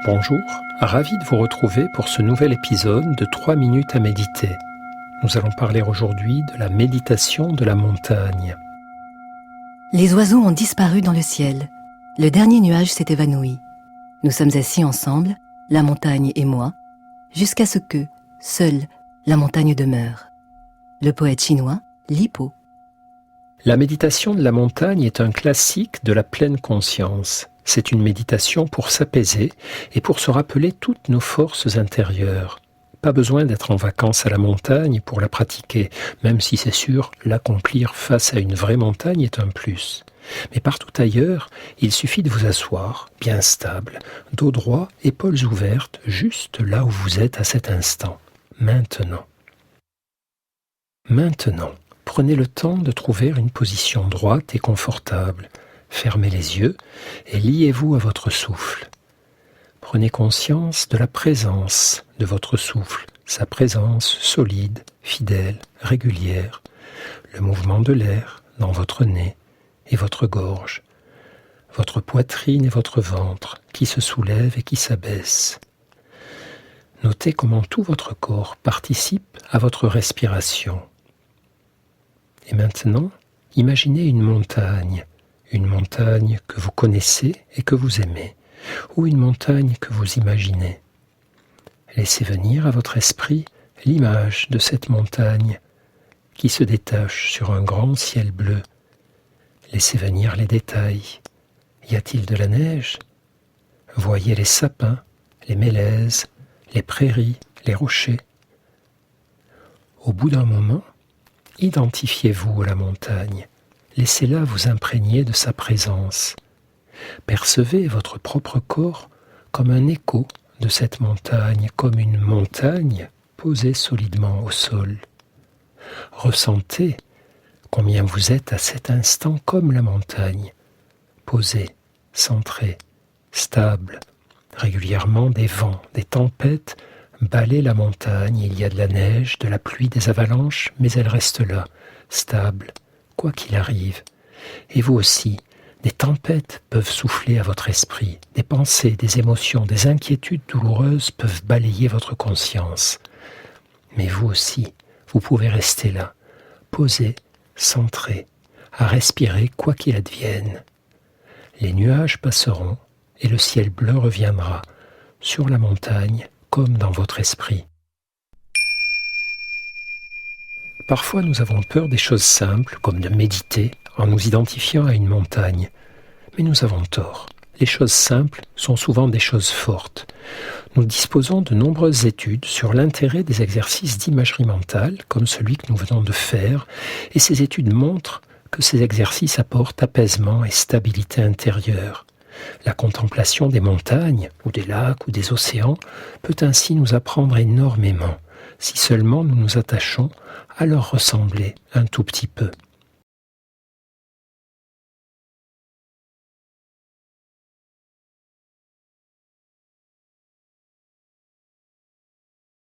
Bonjour, ravi de vous retrouver pour ce nouvel épisode de 3 minutes à méditer. Nous allons parler aujourd'hui de la méditation de la montagne. Les oiseaux ont disparu dans le ciel. Le dernier nuage s'est évanoui. Nous sommes assis ensemble, la montagne et moi, jusqu'à ce que, seule, la montagne demeure. Le poète chinois, Li Po. La méditation de la montagne est un classique de la pleine conscience. C'est une méditation pour s'apaiser et pour se rappeler toutes nos forces intérieures. Pas besoin d'être en vacances à la montagne pour la pratiquer, même si c'est sûr, l'accomplir face à une vraie montagne est un plus. Mais partout ailleurs, il suffit de vous asseoir, bien stable, dos droit, épaules ouvertes, juste là où vous êtes à cet instant. Maintenant, prenez le temps de trouver une position droite et confortable. Fermez les yeux et liez-vous à votre souffle. Prenez conscience de la présence de votre souffle, sa présence solide, fidèle, régulière, le mouvement de l'air dans votre nez et votre gorge, votre poitrine et votre ventre qui se soulèvent et qui s'abaissent. Notez comment tout votre corps participe à votre respiration. Et maintenant, imaginez une montagne que vous connaissez et que vous aimez, ou une montagne que vous imaginez. Laissez venir à votre esprit l'image de cette montagne qui se détache sur un grand ciel bleu. Laissez venir les détails. Y a-t-il de la neige ? Voyez les sapins, les mélèzes, les prairies, les rochers. Au bout d'un moment, identifiez-vous à la montagne. Laissez-la vous imprégner de sa présence. Percevez votre propre corps comme un écho de cette montagne, comme une montagne posée solidement au sol. Ressentez combien vous êtes à cet instant comme la montagne, posé, centré, stable. Régulièrement, des vents, des tempêtes balaient la montagne. Il y a de la neige, de la pluie, des avalanches, mais elle reste là, stable, quoi qu'il arrive. Et vous aussi, des tempêtes peuvent souffler à votre esprit, des pensées, des émotions, des inquiétudes douloureuses peuvent balayer votre conscience. Mais vous aussi, vous pouvez rester là, posé, centré, à respirer quoi qu'il advienne. Les nuages passeront et le ciel bleu reviendra sur la montagne comme dans votre esprit. Parfois, nous avons peur des choses simples, comme de méditer, en nous identifiant à une montagne. Mais nous avons tort. Les choses simples sont souvent des choses fortes. Nous disposons de nombreuses études sur l'intérêt des exercices d'imagerie mentale, comme celui que nous venons de faire, et ces études montrent que ces exercices apportent apaisement et stabilité intérieure. La contemplation des montagnes, ou des lacs, ou des océans, peut ainsi nous apprendre énormément, si seulement nous nous attachons à leur ressembler un tout petit peu.